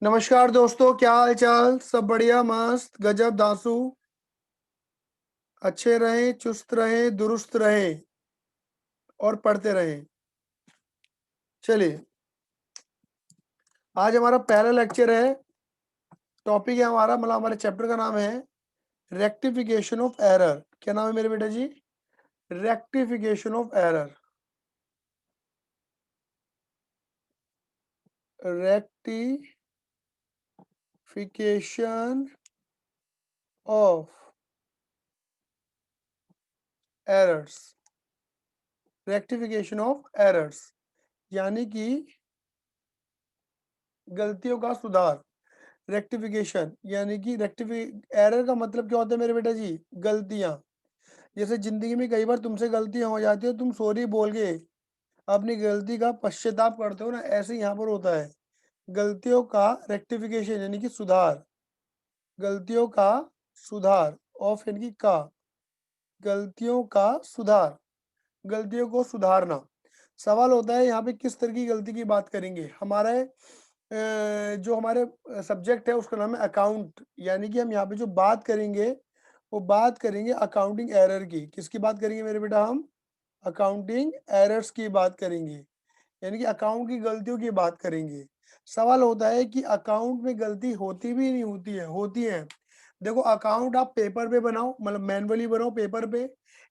नमस्कार दोस्तों, क्या हाल चाल। सब बढ़िया, मस्त गजब दासू। अच्छे रहें, चुस्त रहें, दुरुस्त रहें और पढ़ते रहें। चलिए, आज हमारा पहला लेक्चर है। टॉपिक है हमारा, मतलब हमारे चैप्टर का नाम है रेक्टिफिकेशन ऑफ एरर। क्या नाम है मेरे बेटा जी? Rectification of error. Rectification of errors. Rectification of errors यानी कि गलतियों का सुधार। रेक्टिफिकेशन यानी कि एरर का मतलब क्या होता है मेरे बेटा जी? गलतियां। जैसे जिंदगी में कई बार तुमसे गलतियां हो जाती है, तुम सॉरी बोल के अपनी गलती का पश्चाताप करते हो ना, ऐसे यहाँ पर होता है। गलतियों का रेक्टिफिकेशन यानी कि सुधार। गलतियों का सुधार ऑफ यानी कि का। गलतियों का सुधार, गलतियों को सुधारना। सवाल होता है यहाँ पे किस तरह की गलती की बात करेंगे। हमारे जो हमारे सब्जेक्ट है उसका नाम है अकाउंट, यानी कि हम यहाँ पे जो बात करेंगे वो बात करेंगे अकाउंटिंग एरर की। किसकी बात करेंगे मेरे बेटा? हम अकाउंटिंग एरर्स की बात करेंगे, यानी कि अकाउंट की गलतियों की बात करेंगे। सवाल होता है कि अकाउंट में गलती होती भी नहीं होती है? होती है। देखो, अकाउंट आप पेपर पे बनाओ, मतलब मैनुअली बनाओ पेपर पे,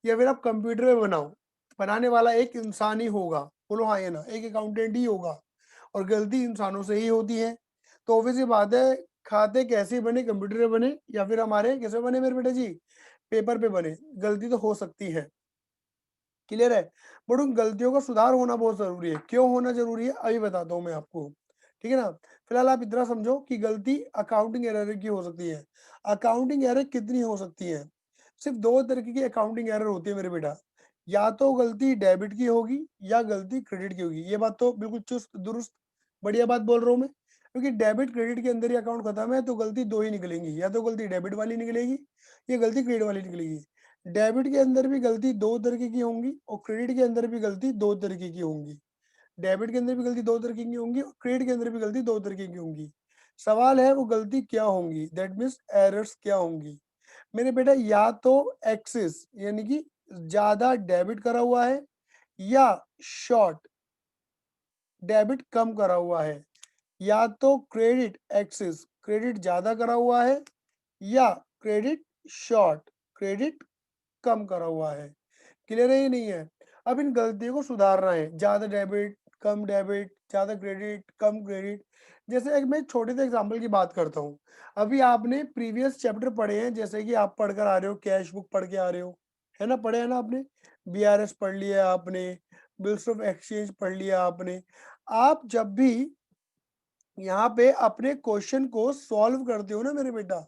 या फिर आप कंप्यूटर पे बनाओ, बनाने वाला एक इंसान ही होगा। बोलो हाँ या ना? एक अकाउंटेंट ही होगा, और गलती इंसानों से ही होती है। तो ऑब्वियस ये बात है, खाते कैसे बने, कंप्यूटर पे बने या फिर हमारे कैसे बने मेरे बेटा जी? पेपर पे बने, गलती तो हो सकती है। क्लियर है? बट उन गलतियों का सुधार होना बहुत जरूरी है। क्यों होना जरूरी है अभी बताता हूँ मैं आपको, ठीक है ना। फिलहाल आप इतना समझो कि गलती अकाउंटिंग एरर की हो सकती है। अकाउंटिंग एरर कितनी हो सकती है? सिर्फ दो तरीके की अकाउंटिंग एरर होती है मेरे बेटा। या तो गलती डेबिट की होगी या गलती क्रेडिट की होगी। ये बात तो बिल्कुल चुस्त दुरुस्त बढ़िया बात बोल रहा हूँ मैं, क्योंकि डेबिट क्रेडिट के अंदर ही अकाउंट खत्म है, तो गलती दो ही निकलेंगी, या तो गलती डेबिट वाली निकलेगी या गलती क्रेडिट वाली निकलेगी। डेबिट के अंदर भी गलती दो तरीके की होंगी और क्रेडिट के अंदर भी गलती दो तरीके की होंगी। डेबिट के अंदर भी गलती दो तरीके की होंगी और क्रेडिट के अंदर भी गलती दो तरीके की होंगी। सवाल है वो गलती क्या होंगी, दैट मीन्स एरर्स क्या होंगी मेरे बेटा? या तो एक्सेस यानी कि ज्यादा डेबिट करा हुआ है, या शॉर्ट डेबिट कम करा हुआ है। या तो क्रेडिट एक्सेस क्रेडिट ज्यादा करा हुआ है, या क्रेडिट शॉर्ट क्रेडिट कम करा हुआ है। क्लियर है? ही नहीं है? अब इन गलतियों को सुधारना है। ज्यादा डेबिट कम डेबिट, ज्यादा क्रेडिट कम क्रेडिट। जैसे एक मैं छोटे से एग्जांपल की बात करता हूँ। अभी आपने प्रीवियस चैप्टर पढ़े हैं, जैसे कि आप पढ़कर आ रहे हो, कैश बुक पढ़ के आ रहे हो, है ना? पढ़े है ना आपने? बीआरएस पढ़ लिया आपने, बिल्स ऑफ एक्सचेंज पढ़ लिया आपने। आप जब भी यहाँ पे अपने क्वेश्चन को सॉल्व करते हो ना मेरे बेटा,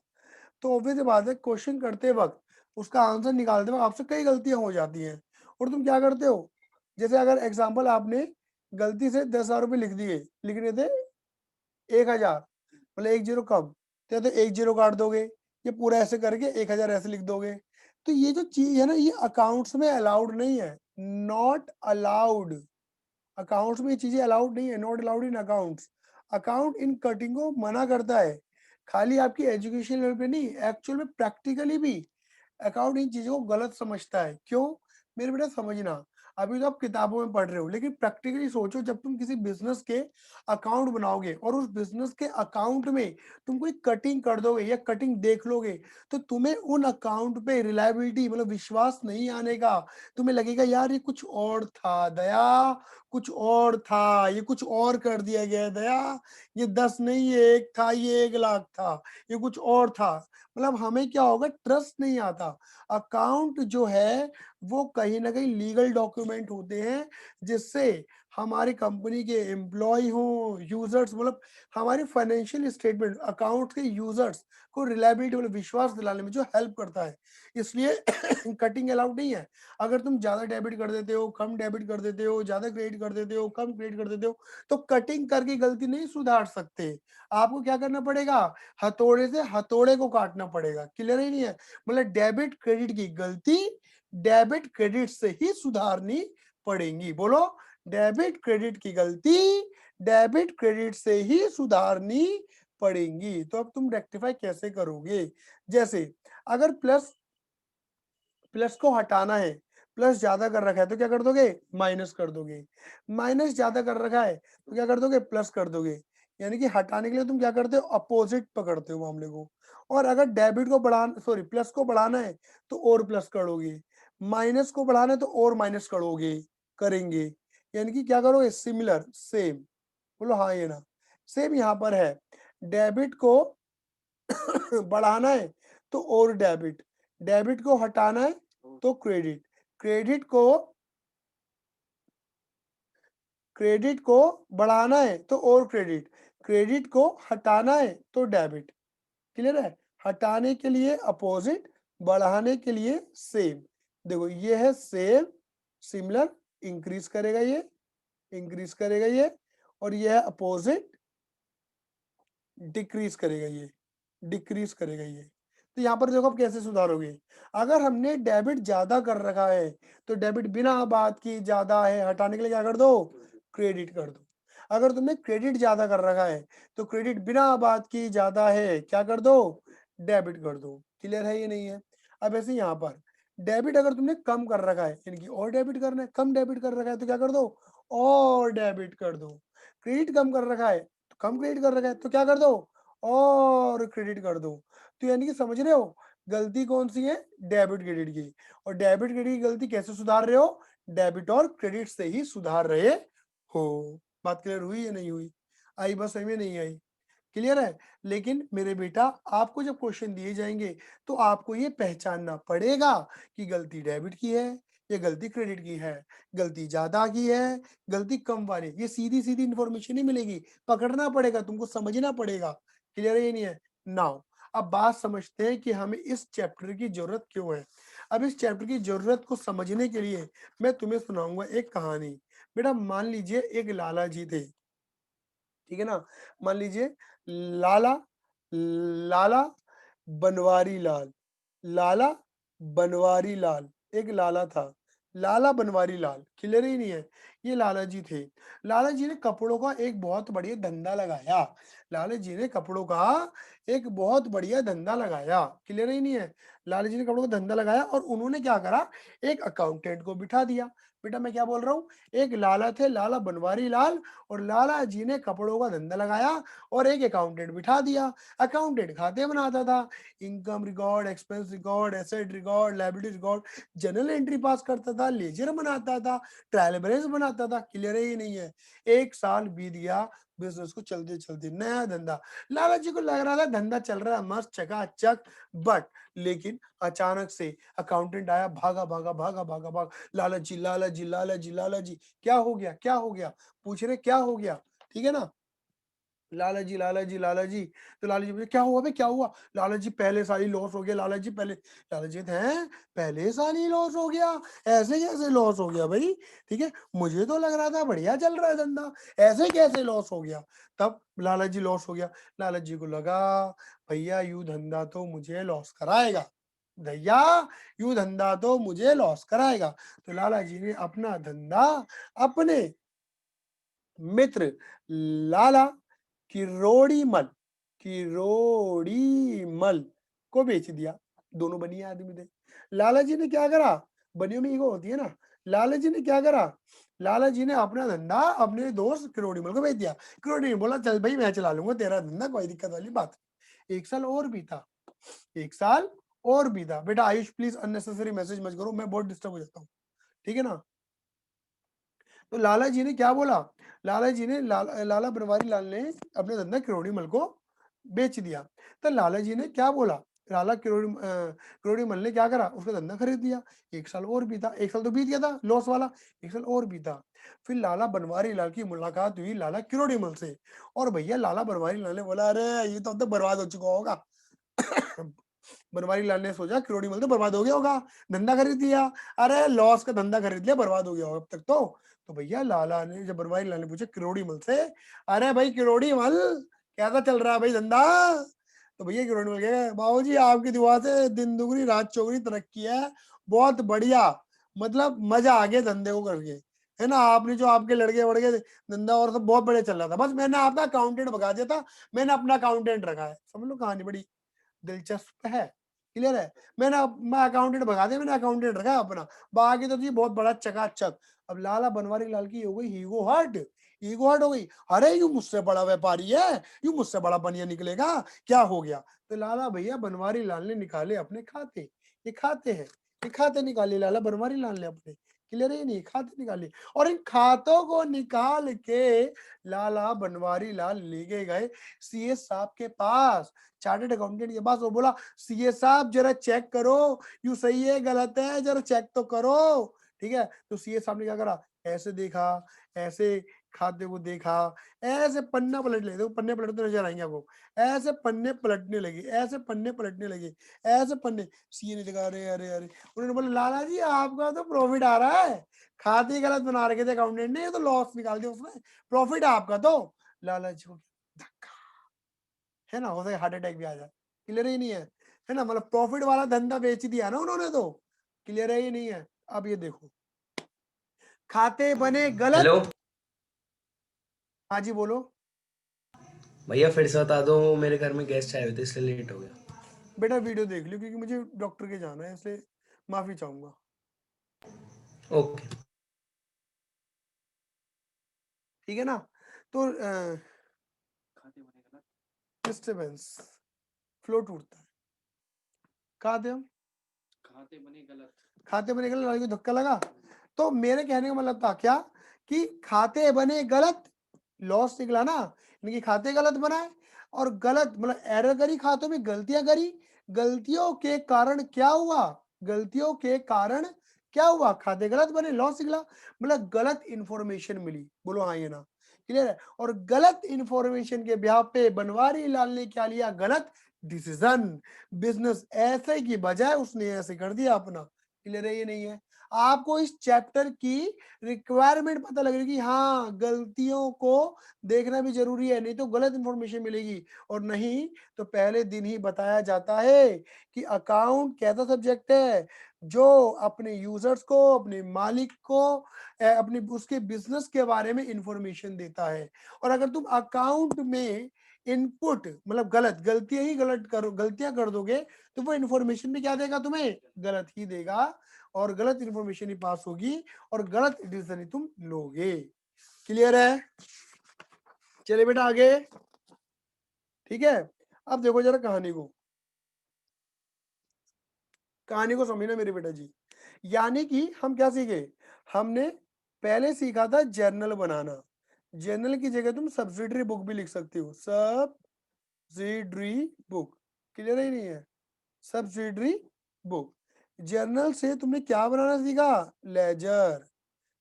तो ऑब्वियस बात है क्वेश्चन करते वक्त उसका आंसर निकालते वक्त आपसे कई गलतियां हो जाती हैं। और तुम क्या करते हो? जैसे अगर एग्जांपल आपने गलती से 10,000 रुपये लिख दिए, लिखने थे 1,000, मतलब एक जीरो कम, तो एक जीरो काट दोगे, ये पूरा ऐसे करके 1,000 ऐसे लिख दोगे। तो ये जो चीज है ना, ये अकाउंट्स में अलाउड नहीं है, नॉट अलाउड। अकाउंट्स में ये चीजें अलाउड नहीं है, not allowed in accounts. Account in cutting को मना करता है। खाली आपकी एजुकेशन लेवल पे नहीं, एक्चुअल में प्रैक्टिकली भी अकाउंट इन चीजों को गलत समझता है। क्यों मेरे बेटा? समझना, अभी तो आप किताबों में पढ़ रहे हो, लेकिन प्रैक्टिकली सोचो, जब तुम किसी बिजनेस के अकाउंट बनाओगे और उस बिजनेस के अकाउंट में तुम कोई कटिंग कर दोगे या कटिंग देख लोगे, तो तुम्हें उन अकाउंट पे रिलायबिलिटी मतलब विश्वास नहीं आने का। तुम्हें लगेगा यार ये कुछ और था दया, कुछ और था, ये कुछ और कर दिया गया है दया, ये 10 नहीं ये एक था, ये 1,00,000 था, ये कुछ और था। मतलब हमें क्या होगा, ट्रस्ट नहीं आता। अकाउंट जो है वो कहीं ना कहीं लीगल डॉक्यूमेंट होते हैं, जिससे हमारी कंपनी के एम्प्लॉय हो, यूजर्स, मतलब हमारे फाइनेंशियल स्टेटमेंट अकाउंट के यूजर्स को रिलायबिलिटी मतलब विश्वास दिलाने में जो हेल्प करता है। इसलिए कटिंग अलाउड नहीं है। अगर तुम ज्यादा डेबिट कर देते हो, कम डेबिट कर देते हो, ज्यादा क्रेडिट कर देते हो, कम क्रेडिट कर देते हो, तो कटिंग करके गलती नहीं सुधार सकते। आपको क्या करना पड़ेगा? हथौड़े से हथौड़े को काटना पड़ेगा। क्लियर ही नहीं है? मतलब डेबिट क्रेडिट की गलती डेबिट क्रेडिट से ही सुधारनी पड़ेगी। बोलो, डेबिट क्रेडिट की गलती डेबिट क्रेडिट से ही सुधारनी पड़ेंगी। तो अब तुम रेक्टिफाई कैसे करोगे? जैसे अगर प्लस प्लस को हटाना है, प्लस ज्यादा कर रखा है तो क्या कर दोगे? माइनस कर दोगे। माइनस ज्यादा कर रखा है तो क्या कर दोगे? प्लस कर दोगे। यानी कि हटाने के लिए तुम क्या करते हो? अपोजिट पकड़ते हो मामले को। और अगर डेबिट को बढ़ाना, सॉरी प्लस को बढ़ाना है तो और प्लस करोगे, माइनस को बढ़ाना है तो और माइनस करोगे, करेंगे। यानी कि क्या करोगे? Similar, same. बोलो हाँ ये ना। सेम यहाँ पर है, डेबिट को बढ़ाना है तो और डेबिट, डेबिट को हटाना है तो क्रेडिट, क्रेडिट को क्रेडिट को बढ़ाना है तो और क्रेडिट, क्रेडिट को हटाना है तो डेबिट। क्लियर है? हटाने के लिए अपोजिट, बढ़ाने के लिए सेम। देखो ये है सेम, सिमिलर, इंक्रीज करेगा ये, इंक्रीज करेगा ये, और ये है अपोजिट, डिक्रीज करेगा ये, डिक्रीज करेगा ये। तो यहाँ पर देखो आप कैसे सुधारोगे। अगर हमने डेबिट ज्यादा कर रखा है तो डेबिट बिना बात की ज्यादा है, हटाने के लिए क्या कर दो? क्रेडिट कर दो। अगर तुमने क्रेडिट ज्यादा कर रखा है तो क्रेडिट बिना बात की ज्यादा है, क्या कर दो? डेबिट कर दो। क्लियर है ये नहीं है? अब ऐसे यहाँ पर डेबिट अगर तुमने कम कर रखा है, यानी कि और डेबिट करना है, कम डेबिट कर रखा है तो क्या कर दो? और डेबिट कर दो। क्रेडिट कम कर रखा है तो कम क्रेडिट कर रखा है तो क्या कर दो? और क्रेडिट कर दो। तो यानी कि समझ रहे हो गलती कौन सी है? डेबिट क्रेडिट की। और डेबिट क्रेडिट की गलती कैसे सुधार रहे हो? डेबिट और क्रेडिट से ही सुधार रहे हो। बात क्लियर हुई या नहीं हुई? आई बस में नहीं आई? क्लियर है? लेकिन मेरे बेटा आपको जब क्वेश्चन दिए जाएंगे तो आपको ये पहचानना पड़ेगा कि गलती डेबिट की है या गलती क्रेडिट की है, गलती ज्यादा की है, गलती कम वाली। ये सीधी सीधी इंफॉर्मेशन नहीं मिलेगी, पकड़ना पड़ेगा, तुमको समझना पड़ेगा। क्लियर है ये नहीं है? नाउ अब बात समझते हैं कि हमें इस चैप्टर की जरूरत क्यों है। अब इस चैप्टर की जरूरत को समझने के लिए मैं तुम्हें सुनाऊंगा एक कहानी। बेटा मान लीजिए एक लाला जी थे, ठीक है ना? मान लीजिए लाला लाला बनवारी लाल, लाला बनवारी लाल, एक लाला था, लाला बनवारी लाल। क्लियर ही नहीं है? ये लाला जी थे। लाला जी ने कपड़ों का एक बहुत बढ़िया धंधा लगाया, लाला जी ने कपड़ों का एक बहुत बढ़िया धंधा लगाया। क्लियर ही नहीं है? लाला जी ने कपड़ों का धंधा लगाया और उन्होंने क्या करा? एक अकाउंटेंट को बिठा दिया। बेटा मैं क्या बोल रहा हूँ? एक लाला थे, लाला बनवारी लाल, और लाला जी ने कपड़ों का धंधा लगाया और एक अकाउंटेंट बिठा दिया। अकाउंटेंट खाते बनाता था, income record, expense record, asset record, liability record, general entry पास करता था, लेजर बनाता था, ट्रायल बैलेंस बनाता था। क्लियर ही नहीं है? एक साल बीत गया, बिजनेस को चलते चलते नया धंधा, लाला जी को लग रहा था धंधा चल रहा है मस्त चकाचक, बट लेकिन अचानक से अकाउंटेंट आया, भागा भागा भागा भागा भागा, लाला जी लाला जी लाला जी लाला जी, क्या हो गया क्या हो गया? पूछ रहे क्या हो गया, ठीक है ना? लाला जी लाला जी लाला जी। तो लाला जी बोले क्या हुआ बे, क्या हुआ? लाला जी पहले साल ही लॉस हो गया, लाला जी पहले। लाला जी हैं, पहले साल ही लॉस हो गया? ऐसे कैसे लॉस हो गया भाई? ठीक है, मुझे तो लग रहा था बढ़िया चल रहा है धंधा, ऐसे कैसे लॉस हो गया? तब लाला जी लॉस हो गया। लाला जी को लगा भैया यूं धंधा तो मुझे लॉस कराएगा, भैया यूं धंधा तो मुझे लॉस कराएगा। तो लाला जी ने अपना धंधा अपने मित्र लाला किरोड़ीमल, किरोड़ीमल को बेच दिया। दोनों बनिया आदमी थे। लाला जी ने क्या करा? बनियों में ईगो होती है ना। लाला जी ने क्या करा? लाला जी ने अपना धंधा अपने दोस्त किरोड़ीमल को बेच दिया। किरोड़ी बोला चल भाई मैं चला लूंगा तेरा धंधा, कोई दिक्कत वाली बात नहीं। एक साल और बीता, एक साल और बीता। बेटा आयुष प्लीज अननेसेसरी मैसेज मत करो, मैं बहुत डिस्टर्ब हो जाता हूँ, ठीक है ना? तो लाला जी ने क्या बोला? लाला जी ने लाला बनवारी लाल ने अपने धंधा किरोड़ी मल को बेच दिया। तो लाला जी ने क्या बोला? लाला किरोड़ी मल ने क्या करा? उसका धंधा खरीद दिया। एक साल और बीता, एक साल तो बीत गया था लॉस वाला, एक साल और बीता। फिर लाला बनवारी लाल की मुलाकात हुई लाला किरोड़ी मल से, और भैया लाला बनवारी लाल ने बोला अरे ये तो अब तक बर्बाद हो चुका होगा। बनवारी लाल ने सोचा किरोड़ी मल तो बर्बाद हो गया होगा, धंधा खरीद दिया। अरे लॉस का धंधा खरीद लिया, बर्बाद हो गया होगा अब तक तो भैया लाला ने, जब बनवारी लाल ने पूछा किरोड़ी मल से, अरे भाई किरोड़ी मल कैसा चल रहा है भाई धंधा? तो भैया किरोड़ी मल कहे बाबू जी आपकी दुआ से दिन दुगनी रात चौगुनी तरक्की है, बहुत बढ़िया, मतलब मजा आ गया धंधे को करके, है ना, आपने जो आपके लड़के वड़के धंधा और सब बहुत बड़े चल रहा था, बस मैंने आपका अकाउंटेंट भगा दिया था, मैंने अपना अकाउंटेंट रखा है। समझ लो कहानी बड़ी दिलचस्प है, क्लियर है। मैं अकाउंटेंट भगा दिया, मैंने अकाउंटेंट रखा है अपना, बाकी तो जी बहुत बड़ा चकाचक। अब लाला बनवारी लाल की हो गई ईगो हर्ट हो गई। अरे यू मुझसे बड़ा व्यापारी है, यू मुझसे बड़ा बनिया निकलेगा, क्या हो गया? तो लाला भैया बनवारी लाल ने निकाले अपने खाते, ये खाते हैं, ये खाते निकाले लाला बनवारी लाल ने अपने, क्लियर है नहीं, खाते निकाले। और इन खातों को निकाल के लाला बनवारी लाल लेके गए सीए साहब के पास, चार्टर्ड अकाउंटेंट के पास। वो बोला सीए साहब जरा चेक करो, यू सही है गलत है, जरा चेक तो करो, ठीक है। तो सीए साहब ने क्या करा, ऐसे देखा, ऐसे खाते को देखा, ऐसे पन्ना पलट ले, देखो पन्ने पलटते नजर आएंगे आपको, ऐसे पन्ने पलटने लगे, ऐसे पन्ने पलटने लगे, ऐसे पन्ने। सीए ने देखा, अरे अरे अरे, उन्होंने बोला लाला जी आपका तो प्रॉफिट आ रहा है, खाते ही गलत बना रखे थे अकाउंटेंट ने, ये तो लॉस निकाल दिया उसने, प्रॉफिट है आपका तो। लाला जी को धक्का, है ना, हो सके हार्ट अटैक भी आ जाए, क्लियर ही नहीं है ना, मतलब प्रॉफिट वाला धंधा बेच दिया ना उन्होंने तो, क्लियर है ही नहीं है। अब ये देखो, खाते बने हेलो गलत। हाँ जी बोलो। भैया, फिर से बता दो, मेरे घर में गेस्ट आए हुए थे इसलिए लेट हो गया। बेटा वीडियो देख लियो, क्योंकि मुझे डॉक्टर के जाना है, इसलिए माफी चाहूंगा। ओके। ठीक है ना, तो डिस्टर्बेंस, फ्लो टूटता है। कहा थे हम? खाते बने गलत, लड़ाई को धक्का लगा। तो मेरे कहने का मतलब था क्या, कि खाते बने गलत, लॉस निकला ना, इनकी खाते गलत बनाए, और गलत मतलब एरर करी, खातों में गलतियां करी, गलतियों के कारण क्या हुआ, गलतियों के कारण क्या हुआ, खाते गलत बने, लॉस निकला, मतलब गलत इंफॉर्मेशन मिली। बोलो हाँ ये ना, क्लियर है। और गलत इंफॉर्मेशन के ब्याह पे बनवारी लाल ने क्या लिया, गलत डिसीजन, बिजनेस ऐसे की बजाय उसने ऐसे कर दिया अपना, क्लियर है ये नहीं है। आपको इस चैप्टर की रिक्वायरमेंट पता लगेगी कि हाँ गलतियों को देखना भी जरूरी है, नहीं तो गलत इंफॉर्मेशन मिलेगी, और नहीं तो पहले दिन ही बताया जाता है कि अकाउंट कैसा सब्जेक्ट है जो अपने यूजर्स को, अपने मालिक को, अपने उसके बिजनेस के बारे में इंफॉर्मेशन देता है। और अगर तुम अकाउंट में इनपुट मतलब गलतियां ही गलतियां कर दोगे, तो वो इंफॉर्मेशन भी क्या देगा तुम्हें, गलत ही देगा, और गलत इंफॉर्मेशन ही पास होगी, और गलत डिसीजन ही तुम लोगे। क्लियर है? चलिए बेटा आगे, ठीक है। अब देखो जरा कहानी को समझना मेरे बेटा जी। यानी कि हम क्या सीखे, हमने पहले सीखा था जर्नल बनाना, जर्नल की जगह तुम सब्सिडरी बुक भी लिख सकते हो, सब्सिडरी बुक, क्लियर है नहीं है, सब्सिडरी बुक। जर्नल से तुमने क्या बनाना सीखा, लेजर,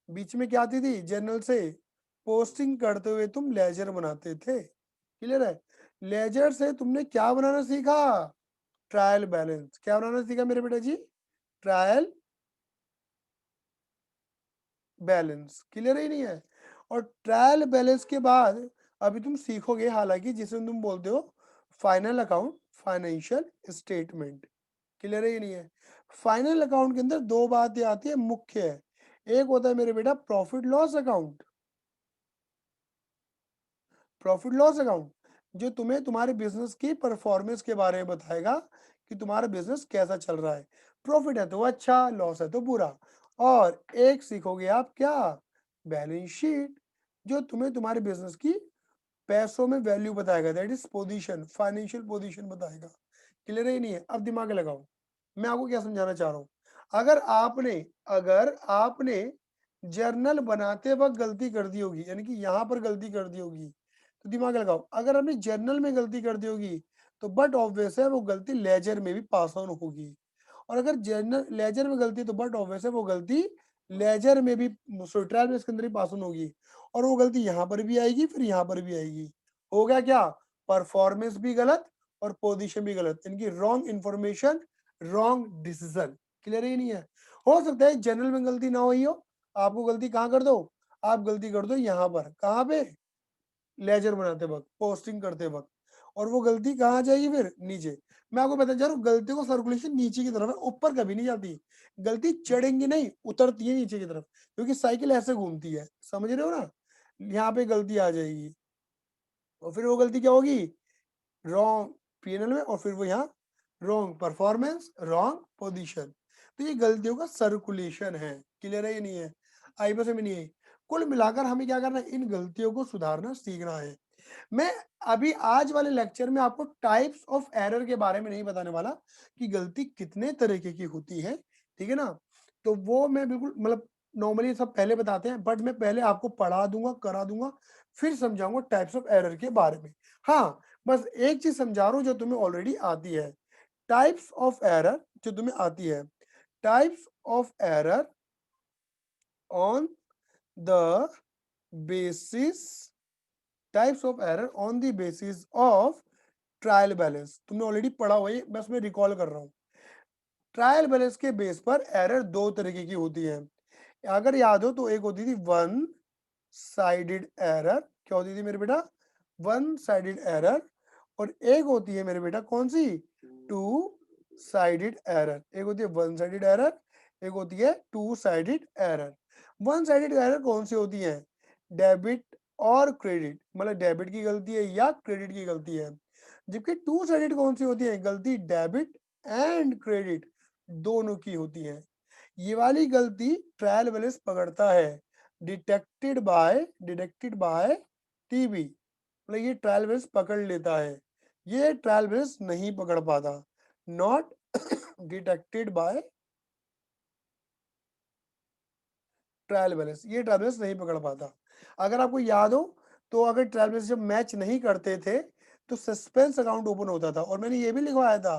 बीच में क्या आती थी, जर्नल से पोस्टिंग करते हुए तुम लेजर बनाते थे, क्लियर है। लेजर से तुमने क्या बनाना सीखा, ट्रायल बैलेंस, क्या बनाना सीखा मेरे बेटा जी, ट्रायल बैलेंस, क्लियर ही नहीं है। और ट्रायल बैलेंस के बाद अभी तुम सीखोगे, हालांकि जिसे तुम बोलते हो final account, financial statement, clear ही नहीं है। फाइनल अकाउंट के अंदर दो बातें आती है मुख्य है, एक होता है मेरे बेटा profit loss account, profit loss account जो तुम्हें तुम्हारे बिजनेस की परफॉर्मेंस के बारे में बताएगा कि तुम्हारा बिजनेस कैसा चल रहा है, प्रॉफिट है तो अच्छा, लॉस है तो बुरा। और एक सीखोगे आप क्या, बैलेंस शीट, जो तुम्हें तुम्हारे बिजनेस की पैसों में वैल्यू बताएगा, that is position, financial position बताएगा, क्लियर ही नहीं है। अब दिमाग लगाओ, मैं आपको क्या समझाना चाह रहा हूं, अगर आपने जर्नल बनाते वक्त गलती कर दी होगी, यानी कि यहां पर गलती कर दी होगी, तो दिमाग लगाओ, अगर आपने जर्नल में गलती कर दी होगी, तो बट ऑब्वियस है वो गलती लेजर में भी पास ऑन होगी, और अगर जर्नल लेजर में गलती, तो बट ऑब्वियस है वो गलती लेजर में भी, ट्रायल में इसके अंदर ही पास ऑन होगी, और वो गलती यहाँ पर भी आएगी, फिर यहाँ पर भी आएगी। हो गया क्या, परफॉर्मेंस भी गलत और पोजीशन भी गलत, इनकी wrong information, wrong decision, clear ही नहीं है। हो सकता है जनरल में गलती ना हुई हो, आपको गलती कहाँ कर दो, आप गलती कर दो यहाँ पर, कहाँ पे, लेजर बनाते वक्त, पोस्टिंग करते वक्त, और वो गलती कहाँ आ जाएगी फिर नीचे। मैं आपको बता जा रहा हूँ गलती को सर्कुलेशन नीचे की तरफ है, ऊपर कभी नहीं जाती। गलती चढ़ेंगी नहीं, उतरती है नीचे की तरफ, क्योंकि साइकिल ऐसे घूमती है, समझ रहे हो ना। यहाँ पे गलती आ जाएगी और फिर वो गलती क्या होगी, रॉन्ग पीएनएल में, और फिर वो यहाँ रॉन्ग परफॉर्मेंस, रॉन्ग पोजीशन। तो ये गलतियों का सर्कुलेशन है। क्लियर है ये नहीं है, आई बस में नहीं है। कुल मिलाकर हमें क्या करना है, इन गलतियों को सुधारना सीखना है। मैं अभी आज वाले लेक्चर में आपको टाइप्स ऑफ एरर के बारे में नहीं बताने वाला कि गलती कितने तरीके की होती है, ठीक है ना। तो वो मैं बिल्कुल मतलब नॉर्मली सब पहले बताते हैं, बट मैं पहले आपको पढ़ा दूंगा, करा दूंगा, फिर समझाऊंगा टाइप्स ऑफ एरर के बारे में। हाँ, बस एक चीज समझा रहा हूं जो तुम्हें ऑलरेडी आती है। टाइप्स ऑफ एरर जो तुम्हें आती है, types of error on the basis, types of error on the basis of trial balance. तुमने ऑलरेडी पढ़ा हुआ है, बस मैं रिकॉल कर रहा हूं। ट्रायल बैलेंस के बेस पर एरर दो तरीके की होती है। अगर याद हो तो एक होती थी वन साइडेड एरर। क्या होती थी मेरे बेटा, वन साइडेड एरर। और एक होती है मेरे बेटा कौन सी, टू साइडेड एरर। एक होती है वन साइडेड एरर, एक होती है two sided error. One sided error कौन सी होती है, डेबिट और क्रेडिट, मतलब डेबिट की गलती है या क्रेडिट की गलती है। जबकि टू साइडेड कौन सी होती है, गलती डेबिट एंड क्रेडिट दोनों की होती है। ये वाली गलती ट्रायल बैलेंस पकड़ता है, डिटेक्टेड बाय टीबी, मतलब ये ट्रायल बैलेंस पकड़ लेता है, ये ट्रायल बैलेंस नहीं पकड़ पाता। Not detected by trial balance, ये ट्रायल बैलेंस नहीं पकड़ पाता। अगर आपको याद हो तो अगर ट्रायल बैलेंस जब मैच नहीं करते थे तो सस्पेंस अकाउंट ओपन होता था, और मैंने ये भी लिखवाया था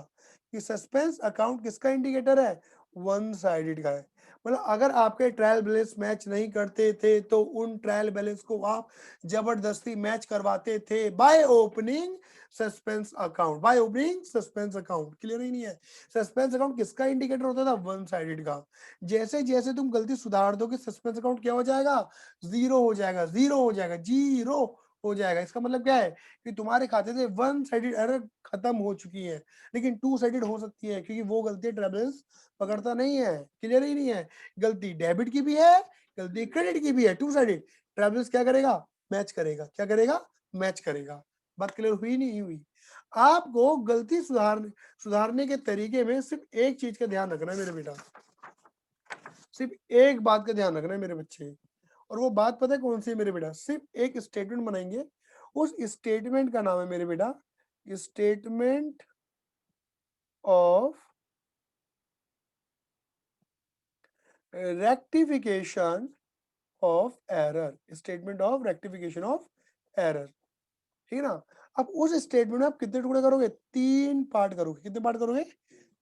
कि सस्पेंस अकाउंट किसका इंडिकेटर है, वन साइडेड का है। मतलब अगर आपके ट्रायल बैलेंस मैच नहीं करते थे तो उन ट्रायल बैलेंस को आप जबरदस्ती मैच करवाते थे by opening suspense account, by opening suspense account. Clear ही नहीं है, सस्पेंस अकाउंट किसका इंडिकेटर होता था, वन साइडेड का। जैसे जैसे तुम गलती सुधार दोगे सस्पेंस अकाउंट क्या हो जाएगा, जीरो हो जाएगा, जीरो हो जाएगा, जीरो हो जाएगा। इसका मतलब क्या है कि तुम्हारे खाते से वन साइडेड एरर खत्म हो चुकी है, लेकिन टू साइडेड हो सकती है क्योंकि वो गलती ट्रेवल्स पकड़ता नहीं है। क्लियर ही नहीं है, गलती डेबिट की भी है, गलती क्रेडिट की भी है, टू साइडेड ट्रेवल्स क्या करेगा, मैच करेगा। क्या करेगा, मैच करेगा। बात क्लियर हुई नहीं हुई। आपको गलती सुधारने के तरीके में सिर्फ एक चीज का ध्यान रखना है मेरे बेटा, सिर्फ एक बात का ध्यान रखना है मेरे बच्चे, और वो बात पता है कौन सी है मेरे बेटा, सिर्फ एक स्टेटमेंट बनाएंगे, उस स्टेटमेंट का नाम है मेरे बेटा statement of rectification of error, statement of rectification of error, ठीक है ना। अब उस स्टेटमेंट में आप कितने टुकड़े करोगे, तीन पार्ट करोगे। कितने पार्ट करोगे,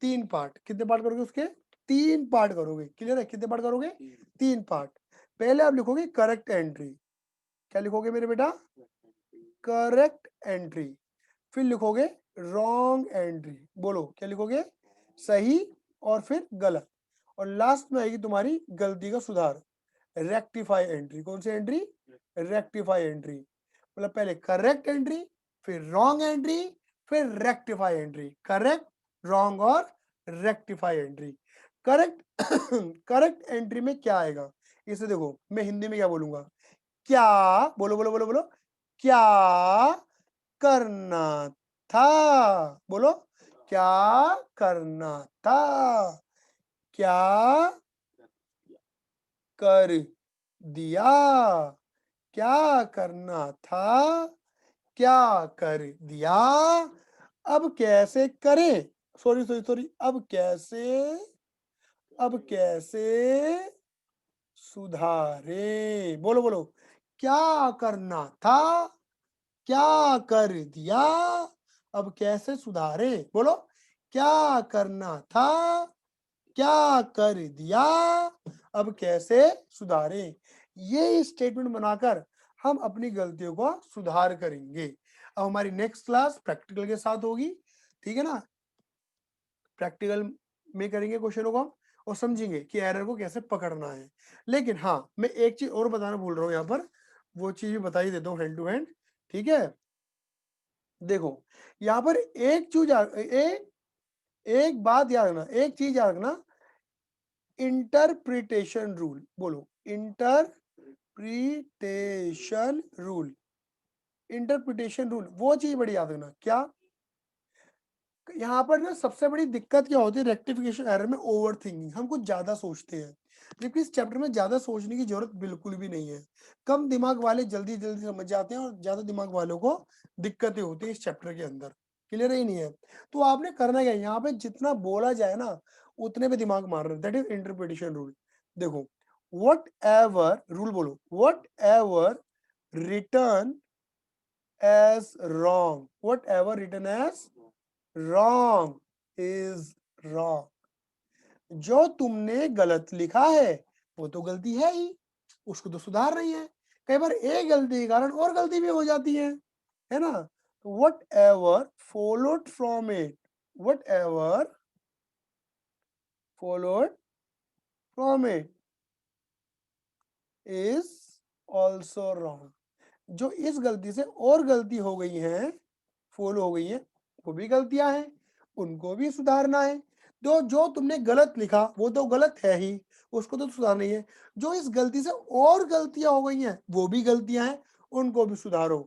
तीन पार्ट। कितने पार्ट करोगे उसके, तीन पार्ट करोगे। क्लियर है, कितने पार्ट करोगे, तीन पार्ट। पहले आप लिखोगे करेक्ट एंट्री। क्या लिखोगे मेरे बेटा, करेक्ट एंट्री। फिर लिखोगे रॉन्ग एंट्री। बोलो क्या लिखोगे, सही और फिर गलत। और लास्ट में आएगी तुम्हारी गलती का सुधार, रेक्टिफाई एंट्री। कौन सी एंट्री, रेक्टिफाई एंट्री। मतलब पहले करेक्ट एंट्री, फिर रॉन्ग एंट्री, फिर रेक्टिफाई एंट्री। करेक्ट, रॉन्ग और rectify entry. Correct correct entry में क्या आएगा, इसे देखो मैं हिंदी में क्या बोलूंगा, क्या, बोलो बोलो बोलो बोलो, क्या करना था। बोलो, क्या करना था, क्या कर दिया, क्या करना था, क्या कर दिया। अब कैसे करें, सॉरी सॉरी सॉरी, अब कैसे सुधारे। बोलो बोलो, क्या करना था, क्या कर दिया, अब कैसे सुधारे। बोलो, क्या करना था, क्या कर दिया, अब कैसे सुधारे। ये स्टेटमेंट बनाकर हम अपनी गलतियों का सुधार करेंगे। अब हमारी नेक्स्ट क्लास प्रैक्टिकल के साथ होगी, ठीक है ना। प्रैक्टिकल में करेंगे क्वेश्चनों को हम, और समझेंगे कि एरर को कैसे पकड़ना है। लेकिन हाँ, मैं एक चीज और बताना भूल रहा हूँ यहाँ पर, वो चीज भी बता ही देता हूँ हैंड टू हैंड, ठीक है। देखो यहाँ पर एक बात याद रखना, एक चीज याद रखना, इंटरप्रिटेशन रूल। बोलो इंटरप्रिटेशन रूल। इंटरप्रिटेशन रूल वो चीज बड़ी याद रखना। क्या यहाँ पर ना सबसे बड़ी दिक्कत क्या होती है रेक्टिफिकेशन एरर में? Over thinking. हम कुछ ज्यादा सोचते हैं, जबकि इस चैप्टर में ज्यादा सोचने की जरूरत बिल्कुल भी नहीं है। कम दिमाग वाले जल्दी जल्दी समझ जाते हैं और ज्यादा दिमाग वालों को दिक्कतें होती है इस चैप्टर के अंदर। क्लियर ही नहीं है? तो आपने करना क्या, यहाँ पे जितना बोला जाए ना उतने पे दिमाग मार रहे, दैट इज इंटरप्रिटेशन रूल। देखो वट एवर रूल, बोलो whatever return as wrong, whatever return as wrong is wrong। जो तुमने गलत लिखा है वो तो गलती है ही, उसको तो सुधार रही है। कई बार एक गलती के कारण और गलती भी हो जाती है ना? What ever followed from it, what ever followed from it is also wrong. जो इस गलती से और गलती हो गई है, फॉलो हो गई है, वो भी गलतियां हैं, उनको भी सुधारना है। तो जो तुमने गलत लिखा वो तो गलत है ही, उसको तो सुधारना ही है। जो इस गलती से और गलतियां हो गई हैं वो भी गलतियां हैं, उनको भी सुधारो।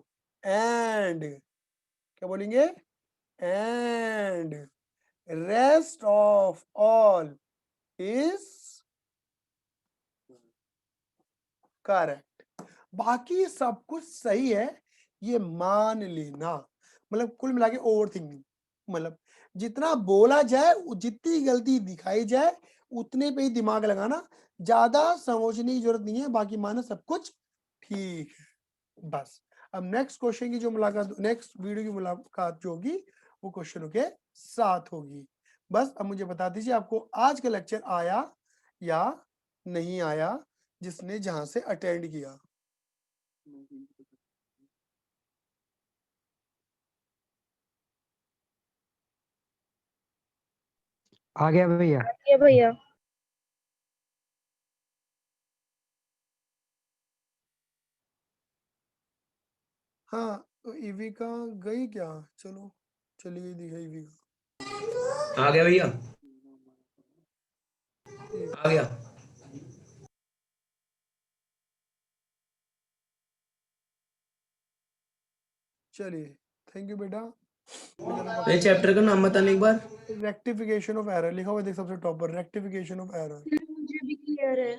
एंड क्या बोलेंगे? And rest of all is correct. बाकी सब कुछ सही है ये मान लेना। मतलब कुल मिला के ओवर थिंकिंग, मतलब जितना बोला जाए जितनी गलती दिखाई जाए उतने पे ही दिमाग लगाना, ज्यादा समझने की जरूरत नहीं है, बाकी माना सब कुछ ठीक है बस। अब नेक्स्ट क्वेश्चन की जो मुलाकात, नेक्स्ट वीडियो की मुलाकात जो होगी वो क्वेश्चनों के साथ होगी। बस अब मुझे बता दीजिए आपको आज का लेक्चर आया या नहीं आया, जिसने जहां से अटेंड किया। आ गया भैया। ये भैया हाँ तो ईविका गई क्या? चलो चलिए दिखाई ईविका। आ गया भैया, ठीक। आ गया। चलिए थैंक यू बेटा। ये चैप्टर का नाम बताने एक बार। रेक्टिफिकेशन ऑफ एरर लिखा हुआ है, देख सबसे टॉप पर रेक्टिफिकेशन ऑफ एरर। मुझे भी क्लियर है।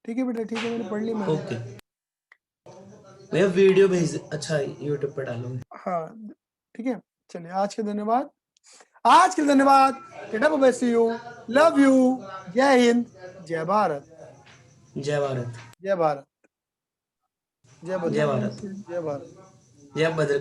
ठीक है बेटा, ठीक है, मैंने पढ़ ली मैंने। ओके भैया वीडियो भेज, अच्छा यूट्यूब पर डालोगे? हाँ ठीक है, चलिए आज के धन्यवाद, आज के धन्यवाद। बेटा सी यू, लव यू, जय हिंद, जय भारत, जय भारत, जय भारत, जय जय भद्र, भारत, जय भारत। जय भद्रकाली।